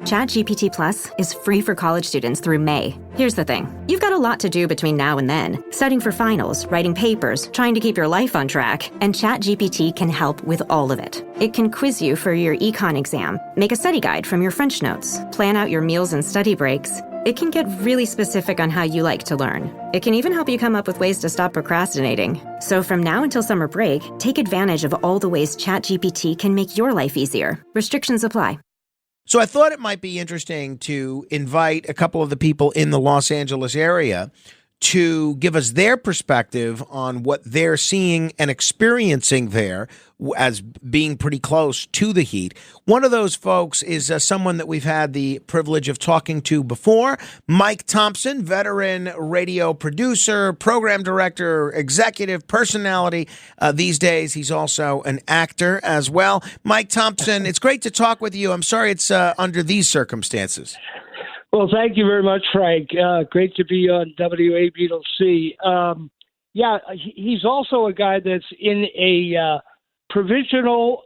ChatGPT Plus is free for college students through May. Here's the thing. You've got a lot to do between now and then. Studying for finals, writing papers, trying to keep your life on track. And ChatGPT can help with all of it. It can quiz you for your econ exam, make a study guide from your French notes, plan out your meals and study breaks. It can get really specific on how you like to learn. It can even help you come up with ways to stop procrastinating. So from now until summer break, take advantage of all the ways ChatGPT can make your life easier. Restrictions apply. So I thought it might be interesting to invite a couple of the people in the Los Angeles area to give us their perspective on what they're seeing and experiencing there as being pretty close to the heat. One of those folks is someone that we've had the privilege of talking to before, Mike Thompson, veteran radio producer, program director, executive personality. These days, he's also an actor as well. Mike Thompson, it's great to talk with you. I'm sorry it's under these circumstances. Well, thank you very much, Frank. Great to be on WABC. He's also a guy that's in a provisional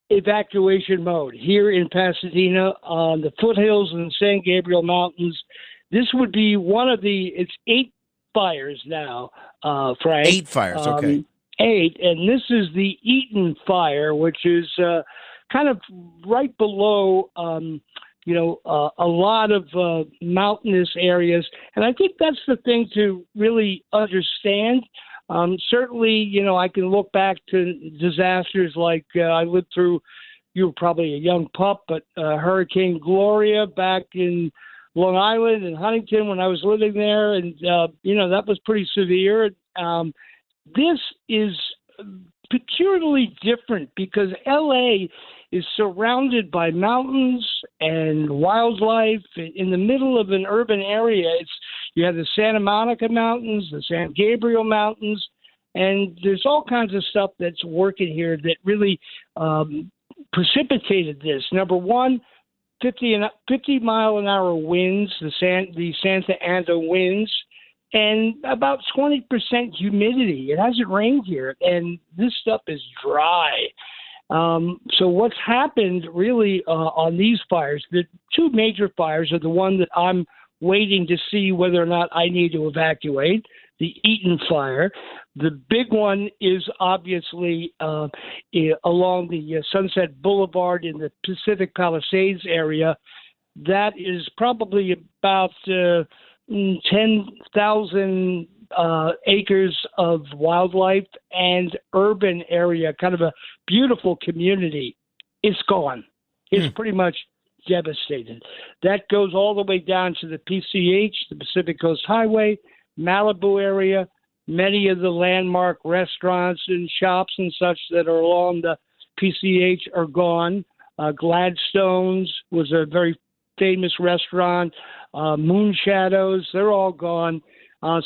evacuation mode here in Pasadena on the foothills in the San Gabriel Mountains. This would be it's 8 fires now, Frank. 8 fires, okay. 8, and this is the Eaton fire, which is kind of right below a lot of mountainous areas. And I think that's the thing to really understand. Certainly, I can look back to disasters like I lived through, you were probably a young pup, but Hurricane Gloria back in Long Island and Huntington when I was living there. And, that was pretty severe. This is peculiarly different because L.A. is surrounded by mountains and wildlife in the middle of an urban area. You have the Santa Monica Mountains, the San Gabriel Mountains, and there's all kinds of stuff that's working here that really precipitated this. Number one, 50-mile-an-hour winds, the Santa Ana winds, and about 20% humidity. It hasn't rained here, and this stuff is dry. So what's happened really on these fires, the 2 major fires are the one that I'm waiting to see whether or not I need to evacuate, the Eaton fire. The big one is obviously along the Sunset Boulevard in the Pacific Palisades area. That is probably about 10,000 acres of wildlife and urban area, kind of a beautiful community. It's gone. It's pretty much devastated. That goes all the way down to the PCH, the Pacific Coast Highway, Malibu area. Many of the landmark restaurants and shops and such that are along the PCH are gone. Gladstone's was a very famous restaurant. Moon Shadows, they're all gone.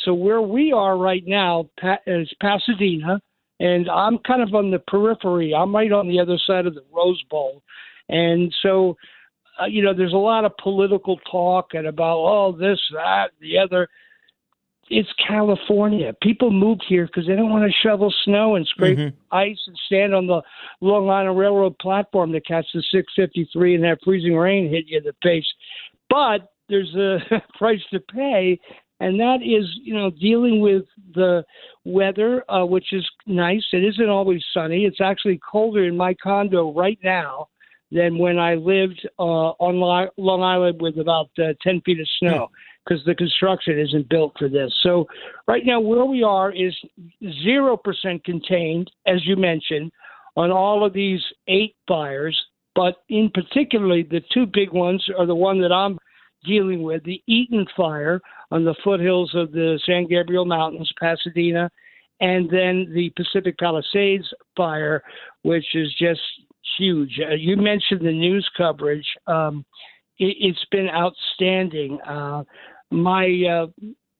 So where we are right now is Pasadena, and I'm kind of on the periphery. I'm right on the other side of the Rose Bowl. And so, there's a lot of political talk and about, this, that, the other. It's California. People moved here because they don't want to shovel snow and scrape ice and stand on the Long Island Railroad platform to catch the 653 and have freezing rain hit you in the face. But there's a price to pay, and that is, dealing with the weather, which is nice. It isn't always sunny. It's actually colder in my condo right now than when I lived on Long Island with about 10 feet of snow because the construction isn't built for this. So right now where we are is 0% contained, as you mentioned, on all of these 8 fires. But in particularly, the 2 big ones are the one that I'm dealing with, the Eaton fire on the foothills of the San Gabriel Mountains, Pasadena, and then the Pacific Palisades fire, which is just huge. You mentioned the news coverage. It's been outstanding. My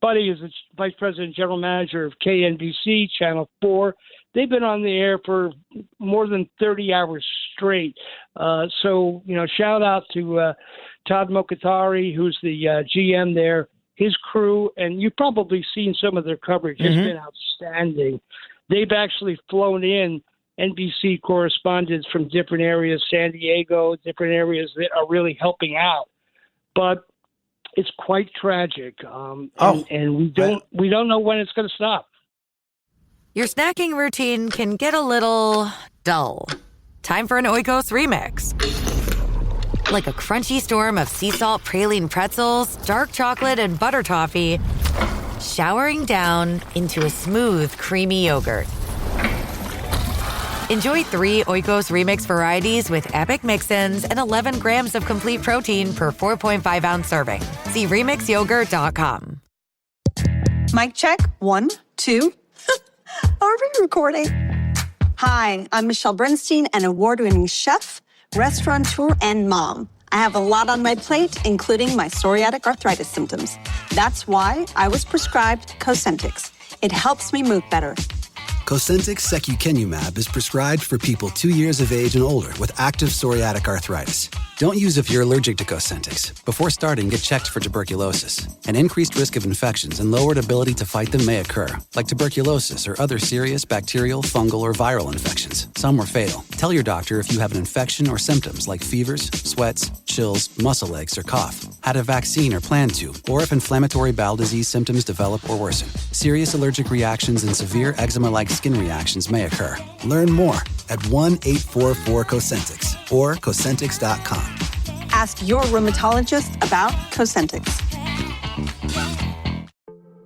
buddy is the Vice President General Manager of KNBC, Channel 4. They've been on the air for more than 30 hours straight. So, shout out to Todd Mokatari, who's the GM there, his crew, and you've probably seen some of their coverage. It's been outstanding. They've actually flown in NBC correspondents from different areas, San Diego, different areas that are really helping out but it's quite tragic. And we don't know when it's going to stop. Your snacking routine can get a little dull. Time for an Oikos remix. Like a crunchy storm of sea salt praline pretzels, dark chocolate, and butter toffee, showering down into a smooth, creamy yogurt. Enjoy 3 Oikos Remix varieties with epic mix-ins and 11 grams of complete protein per 4.5-ounce serving. See RemixYogurt.com. Mic check. 1, 2. Are we recording? Hi, I'm Michelle Bernstein, an award-winning chef, restaurateur, and mom. I have a lot on my plate, including my psoriatic arthritis symptoms. That's why I was prescribed Cosentyx. It helps me move better. Cosentyx secukinumab is prescribed for people 2 years of age and older with active psoriatic arthritis. Don't use if you're allergic to Cosentyx. Before starting, get checked for tuberculosis. An increased risk of infections and lowered ability to fight them may occur, like tuberculosis or other serious bacterial, fungal, or viral infections. Some are fatal. Tell your doctor if you have an infection or symptoms like fevers, sweats, chills, muscle aches, or cough, had a vaccine or plan to, or if inflammatory bowel disease symptoms develop or worsen. Serious allergic reactions and severe eczema-like skin reactions may occur. Learn more at 1-844-COSENTYX or Cosentyx.com. Ask your rheumatologist about Cosentyx.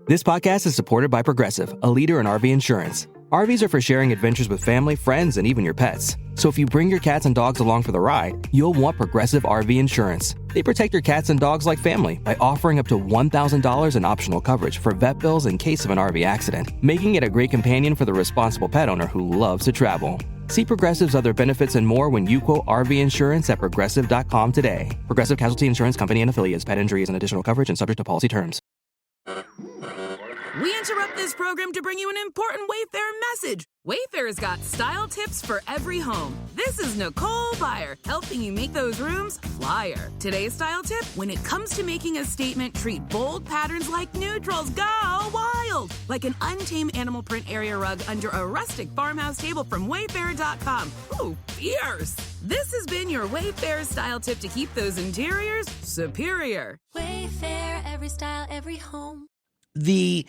This podcast is supported by Progressive, a leader in RV insurance. RVs are for sharing adventures with family, friends, and even your pets. So if you bring your cats and dogs along for the ride, you'll want Progressive RV insurance. They protect your cats and dogs like family by offering up to $1,000 in optional coverage for vet bills in case of an RV accident, making it a great companion for the responsible pet owner who loves to travel. See Progressive's other benefits and more when you quote RV insurance at Progressive.com today. Progressive Casualty Insurance Company and Affiliates. Pet injury is an additional coverage and subject to policy terms. We interrupt this program to bring you an important Wayfair message. Wayfair's got style tips for every home. This is Nicole Byer, helping you make those rooms flyer. Today's style tip: when it comes to making a statement, treat bold patterns like neutrals. Go wild! Like an untamed animal print area rug under a rustic farmhouse table from Wayfair.com. Ooh, fierce! This has been your Wayfair style tip to keep those interiors superior. Wayfair, every style, every home. The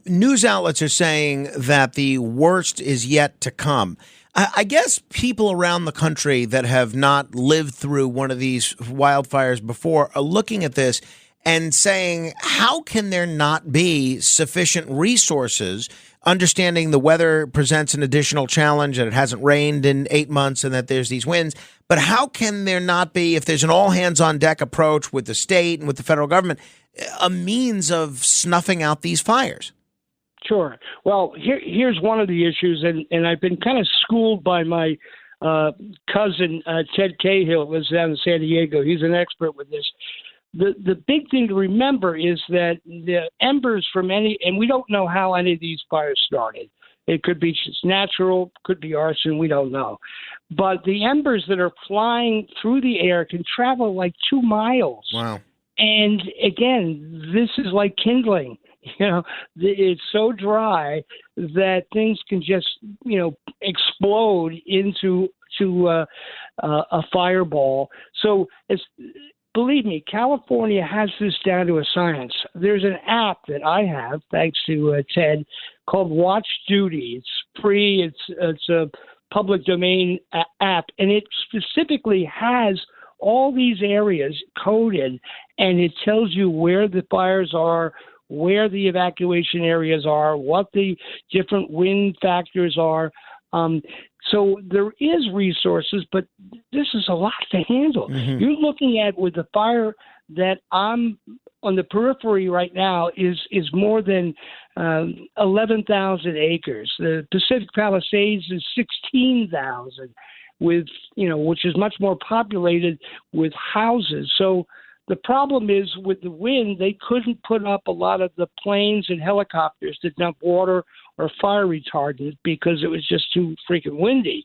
news outlets are saying that the worst is yet to come. I guess people around the country that have not lived through one of these wildfires before are looking at this and saying, how can there not be sufficient resources, understanding the weather presents an additional challenge and it hasn't rained in 8 months and that there's these winds. But how can there not be, if there's an all hands on deck approach with the state and with the federal government, a means of snuffing out these fires? Sure. Well, here's one of the issues, and I've been kind of schooled by my cousin, Ted Cahill, who lives down in San Diego. He's an expert with this. The big thing to remember is that the embers from and we don't know how any of these fires started. It could be just natural, could be arson, we don't know. But the embers that are flying through the air can travel like 2 miles. Wow. And again, this is like kindling. You know, it's so dry that things can just, explode into a fireball. So believe me, California has this down to a science. There's an app that I have, thanks to Ted, called Watch Duty. It's free. It's a public domain app, and it specifically has all these areas coded, and it tells you where the fires are, where the evacuation areas are, what the different wind factors are. So there is resources, but this is a lot to handle. Mm-hmm. You're looking at with the fire that I'm on the periphery right now is more than 11,000 acres. The Pacific Palisades is 16,000, with which is much more populated with houses. So the problem is with the wind, they couldn't put up a lot of the planes and helicopters to dump water or fire retardant because it was just too freaking windy.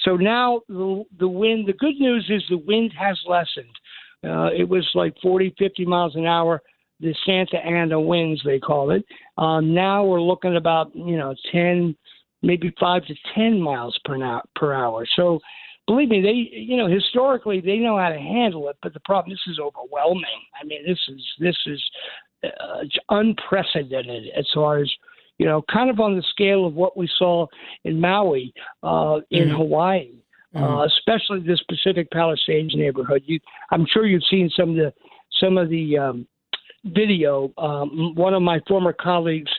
So now the wind, the good news is the wind has lessened. It was like 40, 50 miles an hour, the Santa Ana winds, they call it. Now we're looking about, 10, maybe 5 to 10 miles per hour. So, believe me, historically they know how to handle it, but the problem, this is overwhelming. I mean, this is unprecedented as far as, kind of on the scale of what we saw in Maui, in Hawaii, especially this Pacific Palisades neighborhood. I'm sure you've seen some of the video. One of my former colleagues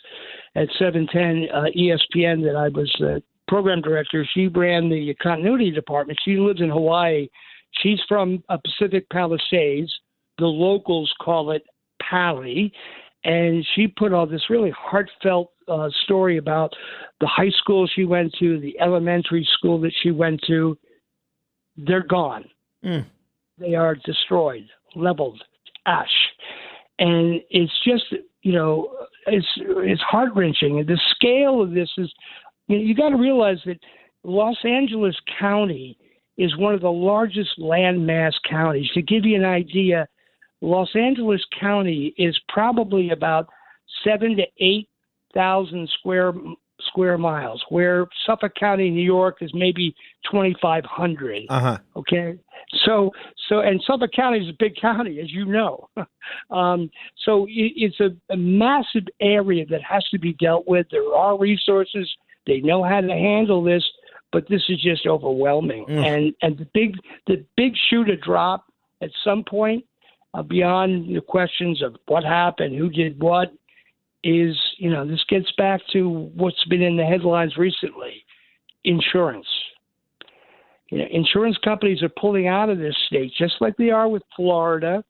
at 710 ESPN that I was the program director, she ran the continuity department. She lives in Hawaii. She's from Pacific Palisades. The locals call it Pali. And she put all this really heartfelt story about the high school she went to, the elementary school that she went to. They're gone. They are destroyed, leveled, ash. And it's just, it's heart-wrenching. And the scale of this is, you got to realize that Los Angeles County is one of the largest landmass counties. To give you an idea, Los Angeles County is probably about 7,000 to 8,000 square miles, where Suffolk County, New York, is maybe 2,500. Okay, so and Suffolk County is a big county, as you know. So it's a massive area that has to be dealt with. There are resources. They know how to handle this, but this is just overwhelming. And the big shoe to drop at some point, beyond the questions of what happened, who did what, is, this gets back to what's been in the headlines recently: insurance. Insurance companies are pulling out of this state, just like they are with Florida,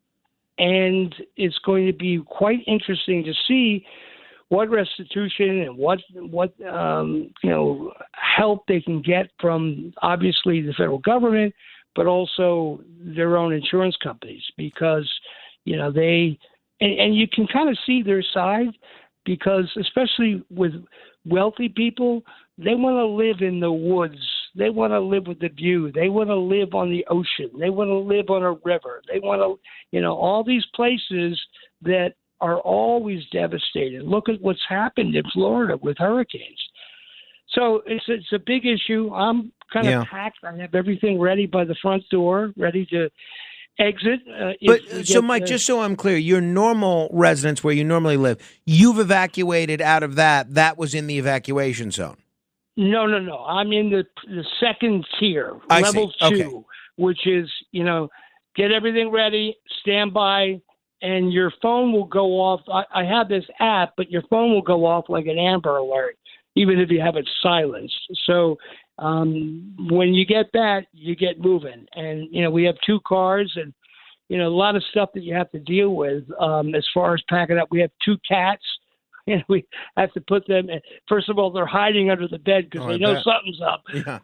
and it's going to be quite interesting to see what restitution and what help they can get from, obviously, the federal government, but also their own insurance companies, because they and you can kind of see their side, because especially with wealthy people, they want to live in the woods. They want to live with the view. They want to live on the ocean. They want to live on a river. They want to, all these places that are always devastated. Look at what's happened in Florida with hurricanes. So it's a big issue. I'm kind of packed. I have everything ready by the front door, ready to exit. Mike, just so I'm clear, your normal residence where you normally live, you've evacuated out of that. That was in the evacuation zone. No. I'm in the second tier, level 2, which is, get everything ready, stand by, and your phone will go off. I have this app, but your phone will go off like an Amber Alert, even if you have it silenced. So when you get that, you get moving. And, we have 2 cars and, a lot of stuff that you have to deal with as far as packing up. We have 2 cats. And we have to put them in. First of all, they're hiding under the bed because they know something's up. Yeah.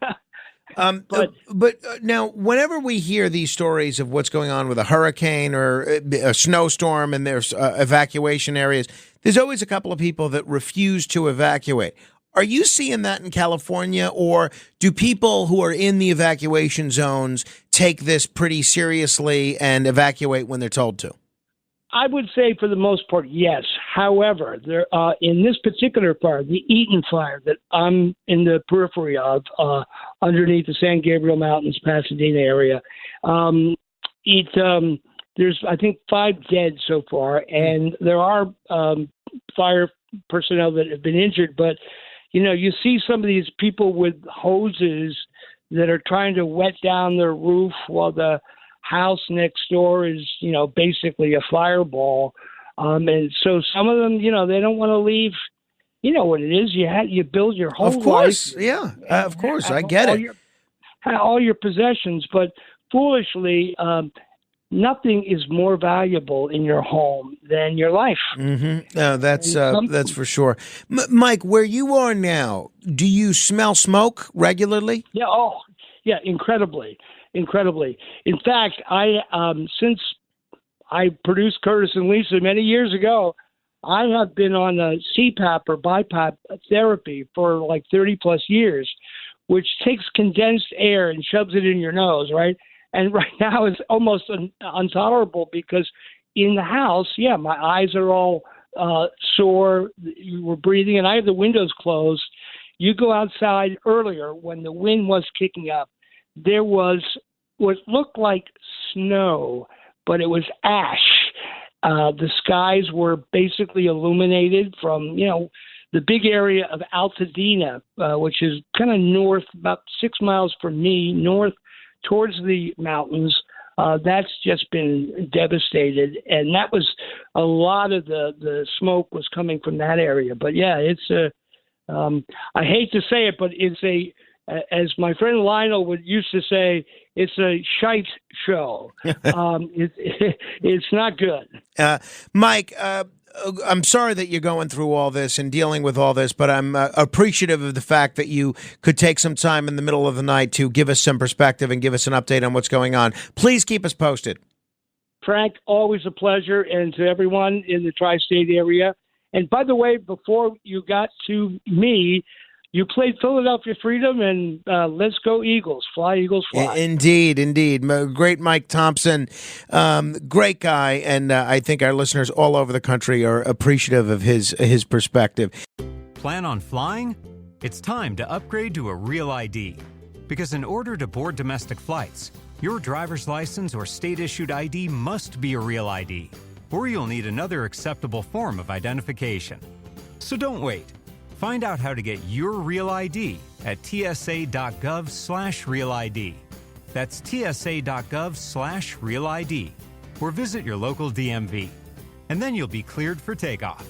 But now, whenever we hear these stories of what's going on with a hurricane or a snowstorm and there's evacuation areas, there's always a couple of people that refuse to evacuate. Are you seeing that in California, or do people who are in the evacuation zones take this pretty seriously and evacuate when they're told to? I would say for the most part, yes. However, there in this particular fire, the Eaton fire that I'm in the periphery of, underneath the San Gabriel Mountains, Pasadena area, there's, I think, 5 dead so far, and there are fire personnel that have been injured. But, you see some of these people with hoses that are trying to wet down their roof while the house next door is, basically a fireball. And so some of them, they don't want to leave. You know what it is. You build your whole life. Of course. Yeah. Of course. I get it. All your possessions. But foolishly, nothing is more valuable in your home than your life. Mm-hmm. No, that's for sure. Mike, where you are now, do you smell smoke regularly? Yeah. Oh, yeah. Incredibly. In fact, since I produced Curtis and Lisa many years ago, I have been on a CPAP or BiPAP therapy for like 30 plus years, which takes condensed air and shoves it in your nose, right? And right now it's almost intolerable because in the house, my eyes are all sore. We're breathing, and I have the windows closed. You go outside earlier when the wind was kicking up. there was what looked like snow, but it was ash. The skies were basically illuminated from, the big area of Altadena, which is kind of north, about 6 miles from me, north towards the mountains. That's just been devastated. And that was a lot of the smoke was coming from that area. But yeah, it's I hate to say it, but it's as my friend Lionel used to say, it's a shite show. It's not good. Mike, I'm sorry that you're going through all this and dealing with all this, but I'm appreciative of the fact that you could take some time in the middle of the night to give us some perspective and give us an update on what's going on. Please keep us posted. Frank, always a pleasure, and to everyone in the tri-state area. And by the way, before you got to me, you played Philadelphia Freedom, and let's go Eagles. Fly, Eagles, fly. Indeed. Great Mike Thompson. Great guy, and I think our listeners all over the country are appreciative of his perspective. Plan on flying? It's time to upgrade to a Real ID. Because in order to board domestic flights, your driver's license or state-issued ID must be a Real ID, or you'll need another acceptable form of identification. So don't wait. Find out how to get your Real ID at tsa.gov/Real ID. That's tsa.gov/Real ID. Or visit your local DMV. And then you'll be cleared for takeoff.